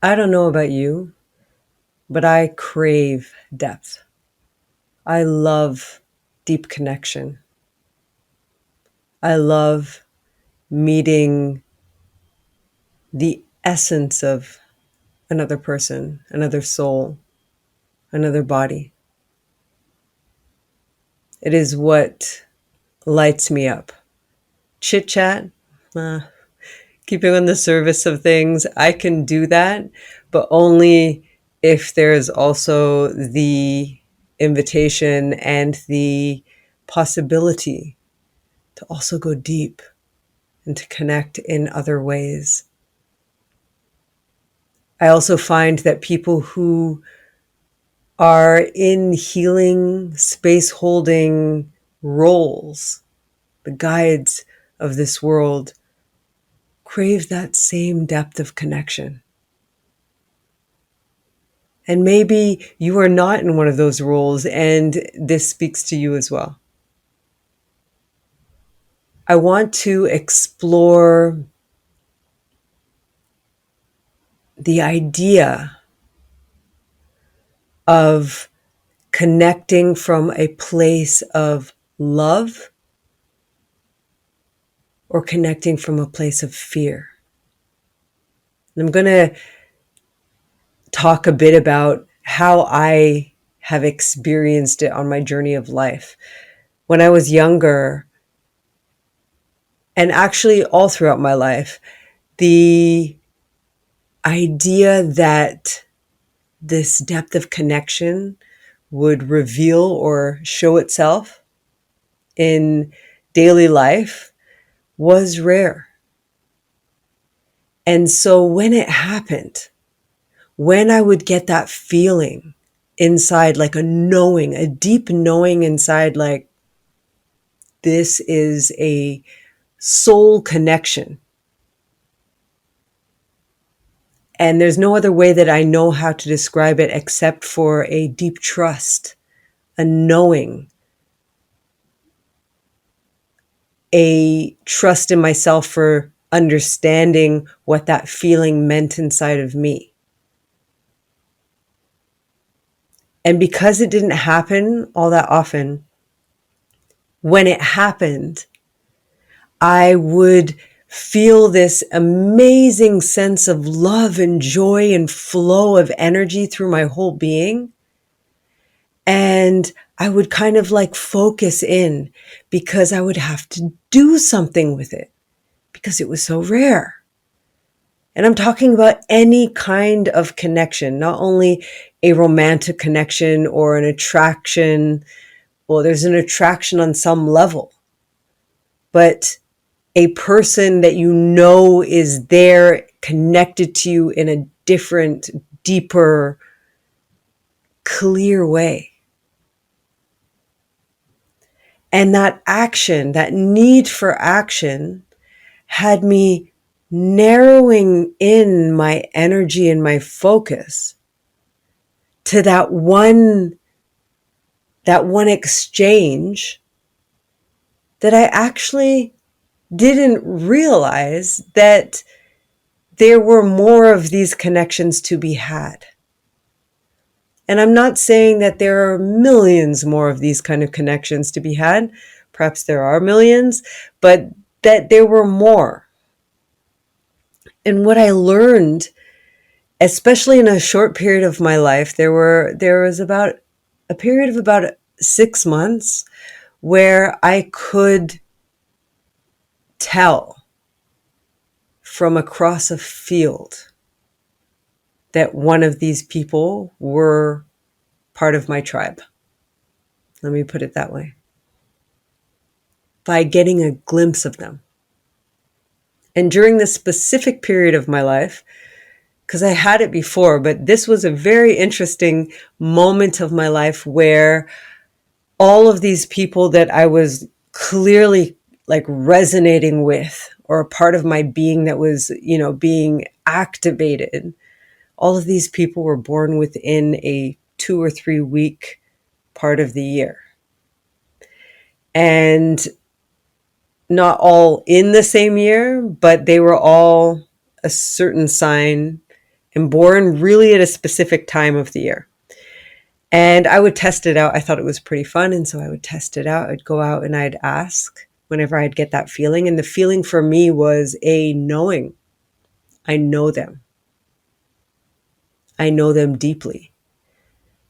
I don't know about you, but I crave depth. I love deep connection. I love meeting the essence of another person, another soul, another body. It is what lights me up. Chit chat, uh, keeping on the service of things, I can do that, but only if there's also the invitation and the possibility to also go deep and to connect in other ways. I also find that people who are in healing, space holding roles, the guides of this world, crave that same depth of connection. And maybe you are not in one of those roles, and this speaks to you as well. I want to explore the idea of connecting from a place of love or connecting from a place of fear. And I'm going to talk a bit about how I have experienced it on my journey of life. When I was younger, and actually all throughout my life, the idea that this depth of connection would reveal or show itself in daily life was rare. And so when it happened, when I would get that feeling inside, like a knowing, a deep knowing inside, like this is a soul connection. And there's no other way that I know how to describe it except for a deep trust, a knowing, a trust in myself for understanding what that feeling meant inside of me. And because it didn't happen all that often, when it happened, I would feel this amazing sense of love and joy and flow of energy through my whole being. And I would kind of like focus in because I would have to do something with it because it was so rare. And I'm talking about any kind of connection, not only a romantic connection or an attraction. Well, there's an attraction on some level, but a person that you know is there connected to you in a different, deeper, clear way. And that action, that need for action, had me narrowing in my energy and my focus to that one exchange that I actually didn't realize that there were more of these connections to be had. And I'm not saying that there are millions more of these kind of connections to be had. Perhaps there are millions, but that there were more. And what I learned, especially in a short period of my life, there was about a period of about 6 months where I could tell from across a field that one of these people were part of my tribe. Let me put it that way. By getting a glimpse of them. And during this specific period of my life, because I had it before, but this was a very interesting moment of my life where all of these people that I was clearly like resonating with, or a part of my being that was, being activated, all of these people were born within a 2 or 3 week part of the year. And not all in the same year, but they were all a certain sign and born really at a specific time of the year. And I would test it out. I thought it was pretty fun. And so I would test it out. I'd go out and I'd ask whenever I'd get that feeling. And the feeling for me was a knowing. I know them. I know them deeply.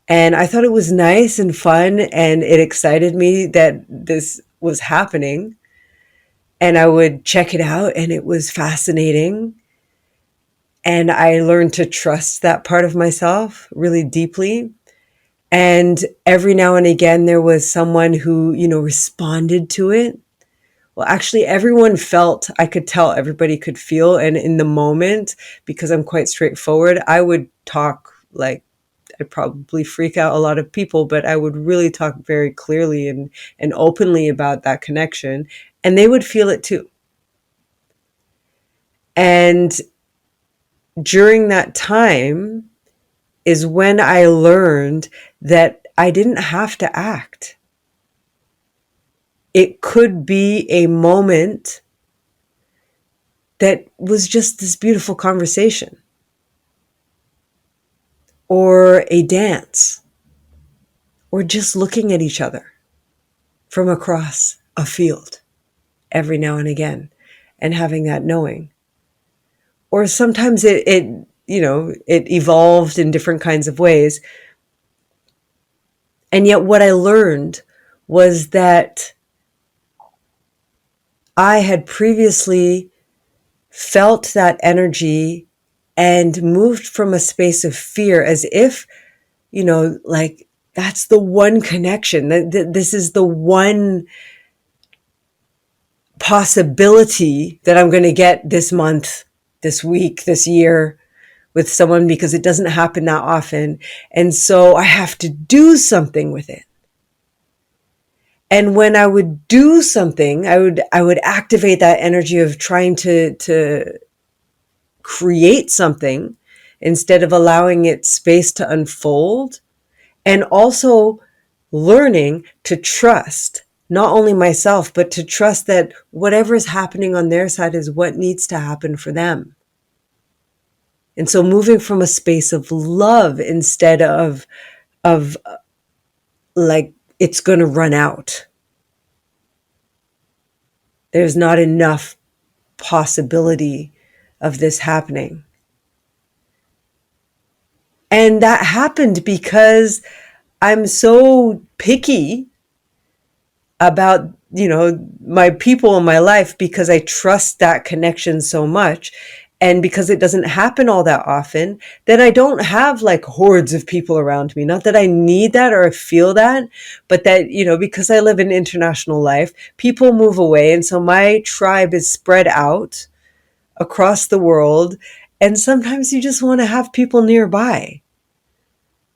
And I thought it was nice and fun, and it excited me that this was happening. And I would check it out, and it was fascinating. And I learned to trust that part of myself really deeply. And every now and again, there was someone who, responded to it. Well, actually, everyone felt, I could tell everybody could feel. And in the moment, because I'm quite straightforward, I would talk like, I'd probably freak out a lot of people, but I would really talk very clearly and openly about that connection. And they would feel it too. And during that time is when I learned that I didn't have to act. It could be a moment that was just this beautiful conversation, or a dance, or just looking at each other from across a field every now and again and having that knowing. Or sometimes it evolved in different kinds of ways. And yet what I learned was that I had previously felt that energy and moved from a space of fear, as if, like that's the one connection, this is the one possibility that I'm going to get this month, this week, this year with someone, because it doesn't happen that often. And so I have to do something with it. And when I would do something, I would activate that energy of trying to create something instead of allowing it space to unfold, and also learning to trust not only myself, but to trust that whatever is happening on their side is what needs to happen for them. And so moving from a space of love instead of like it's going to run out. There's not enough possibility of this happening. And that happened because I'm so picky about, my people in my life, because I trust that connection so much. And because it doesn't happen all that often, then I don't have like hordes of people around me. Not that I need that or feel that, but that, because I live in international life, people move away. And so my tribe is spread out across the world. And sometimes you just want to have people nearby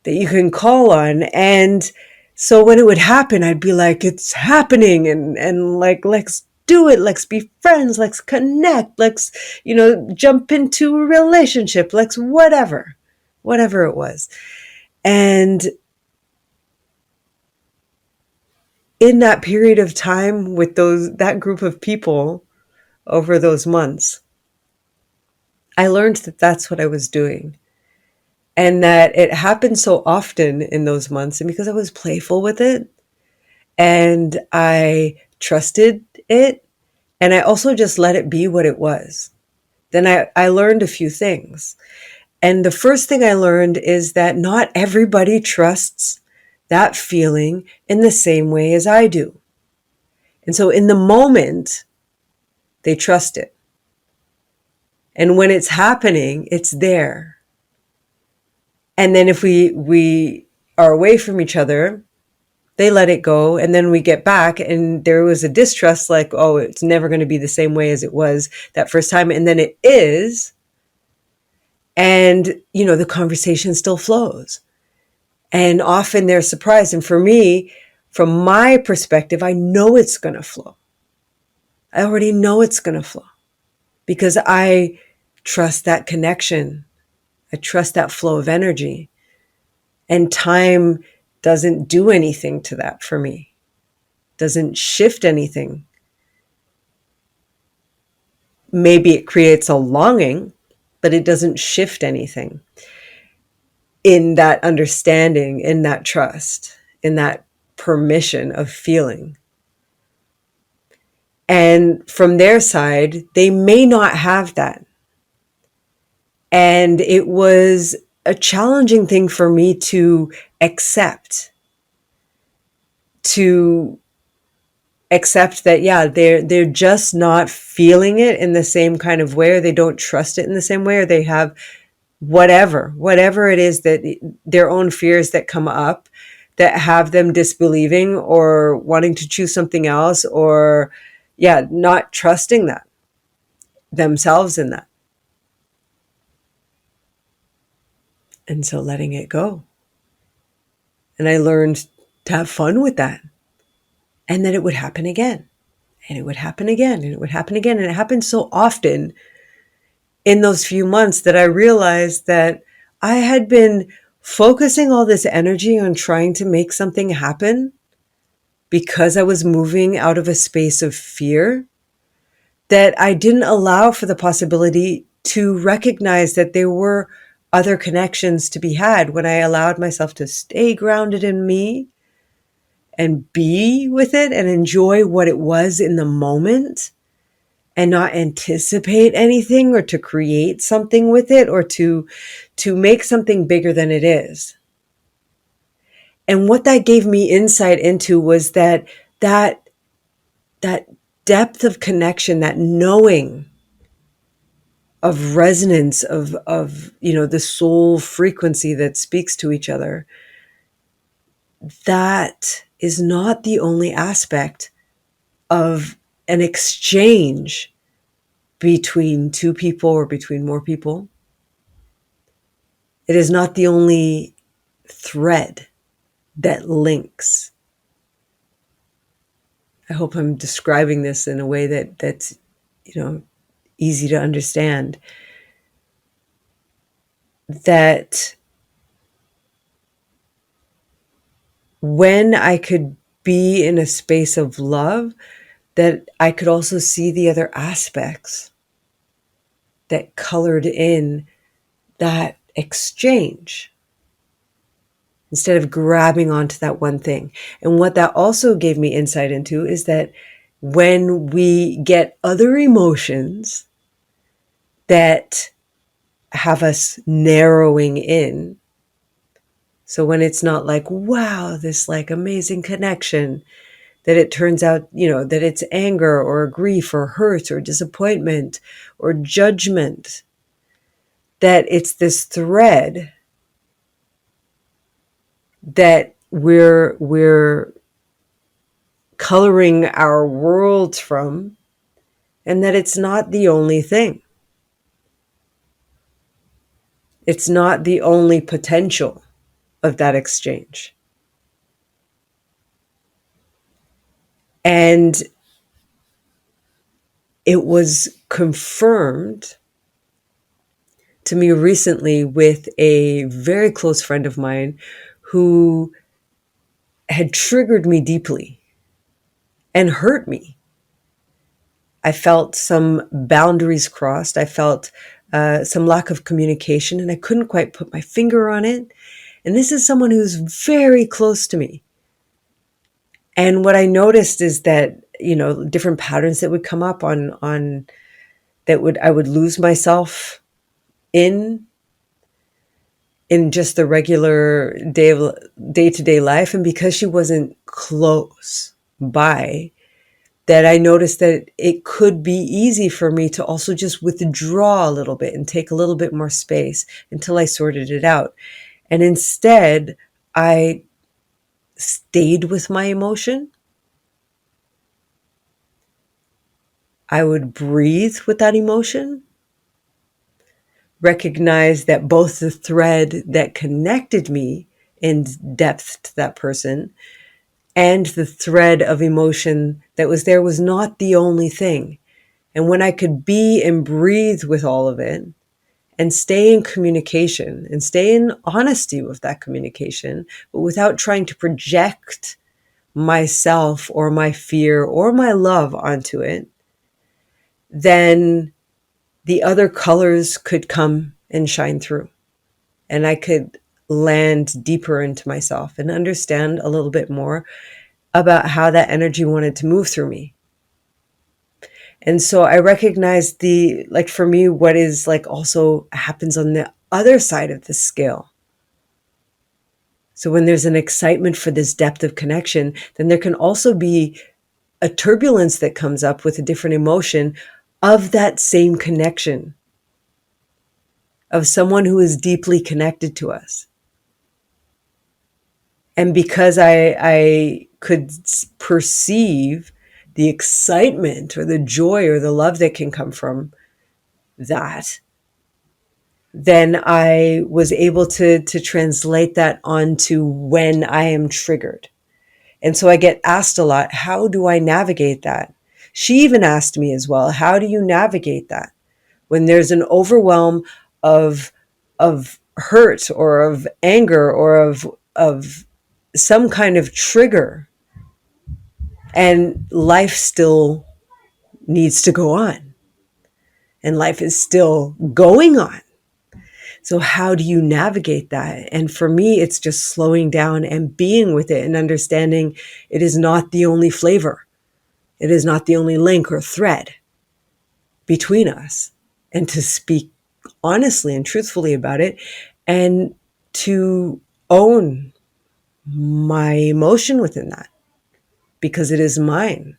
that you can call on. And so when it would happen, I'd be like, it's happening. And like, let's do it. Let's be friends. Let's connect. Let's, jump into a relationship. Let's whatever it was. And in that period of time with that group of people over those months, I learned that that's what I was doing. And that it happened so often in those months. And because I was playful with it and I trusted it, and I also just let it be what it was, then I learned a few things. And the first thing I learned is that not everybody trusts that feeling in the same way as I do. And so in the moment, they trust it. And when it's happening, it's there. And then if we are away from each other, they let it go. And then we get back and there was a distrust, like, oh, it's never going to be the same way as it was that first time. And then it is. And, the conversation still flows. And often they're surprised. And for me, from my perspective, I know it's going to flow. I already know it's going to flow because I trust that connection. I trust that flow of energy. And time doesn't do anything to that for me. Doesn't shift anything. Maybe it creates a longing, but it doesn't shift anything in that understanding, in that trust, in that permission of feeling. And from their side, they may not have that. And it was a challenging thing for me to accept, to accept that, yeah, they're just not feeling it in the same kind of way, or they don't trust it in the same way, or they have whatever it is, that their own fears that come up that have them disbelieving or wanting to choose something else, or not trusting that themselves in that. And so letting it go. And I learned to have fun with that. And then it would happen again. And it would happen again. And it would happen again. And it happened so often in those few months that I realized that I had been focusing all this energy on trying to make something happen because I was moving out of a space of fear, that I didn't allow for the possibility to recognize that there were other connections to be had when I allowed myself to stay grounded in me and be with it and enjoy what it was in the moment, and not anticipate anything or to create something with it, or to make something bigger than it is. And what that gave me insight into was that depth of connection, that knowing of resonance of the soul frequency that speaks to each other, that is not the only aspect of an exchange between two people or between more people. It is not the only thread that links. I hope I'm describing this in a way that's easy to understand. That when I could be in a space of love, that I could also see the other aspects that colored in that exchange, instead of grabbing onto that one thing. And what that also gave me insight into is that when we get other emotions that have us narrowing in, so when it's not like, wow, this like amazing connection, that it turns out, that it's anger or grief or hurt or disappointment or judgment, that it's this thread that we're coloring our worlds from, and that it's not the only thing. It's not the only potential of that exchange. And it was confirmed to me recently with a very close friend of mine who had triggered me deeply and hurt me. I felt some boundaries crossed. I felt some lack of communication, and I couldn't quite put my finger on it. And this is someone who's very close to me. And what I noticed is that, different patterns that would come up on that I would lose myself in just the regular day-to-day life. And because she wasn't close by, that I noticed that it could be easy for me to also just withdraw a little bit and take a little bit more space until I sorted it out. And instead, I stayed with my emotion. I would breathe with that emotion, recognize that both the thread that connected me in depth to that person and the thread of emotion that was there was not the only thing. And when I could be and breathe with all of it and stay in communication and stay in honesty with that communication, but without trying to project myself or my fear or my love onto it, then the other colors could come and shine through. And I could land deeper into myself and understand a little bit more about how that energy wanted to move through me. And so I recognize like for me, what is like also happens on the other side of the scale. So when there's an excitement for this depth of connection, then there can also be a turbulence that comes up with a different emotion of that same connection, of someone who is deeply connected to us. And because I could perceive the excitement or the joy or the love that can come from that, then I was able to translate that onto when I am triggered. And so I get asked a lot, how do I navigate that? She even asked me as well, how do you navigate that? When there's an overwhelm of hurt or of anger or of some kind of trigger, and life still needs to go on, and life is still going on. So how do you navigate that? And for me, it's just slowing down and being with it and understanding it is not the only flavor. It is not the only link or thread between us. And to speak honestly and truthfully about it, and to own my emotion within that, because it is mine.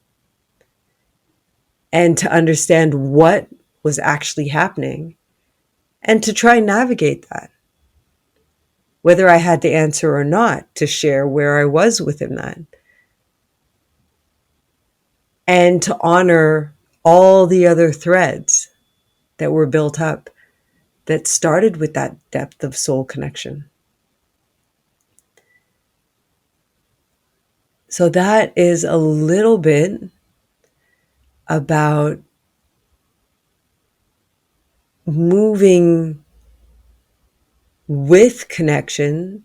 And to understand what was actually happening and to try and navigate that. Whether I had the answer or not, to share where I was within that. And to honor all the other threads that were built up that started with that depth of soul connection. So that is a little bit about moving with connection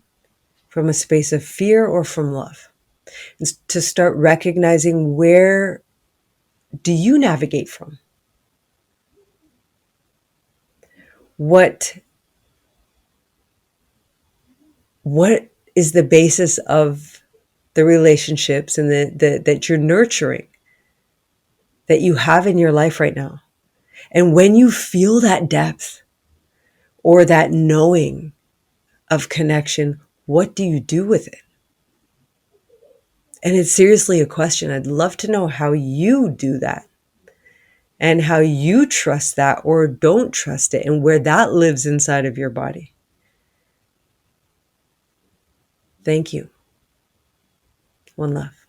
from a space of fear or from love. And to start recognizing, where do you navigate from? What is the basis of the relationships and that you're nurturing, that you have in your life right now? And when you feel that depth or that knowing of connection, what do you do with it? And it's seriously a question. I'd love to know how you do that and how you trust that or don't trust it, and where that lives inside of your body. Thank you. One love.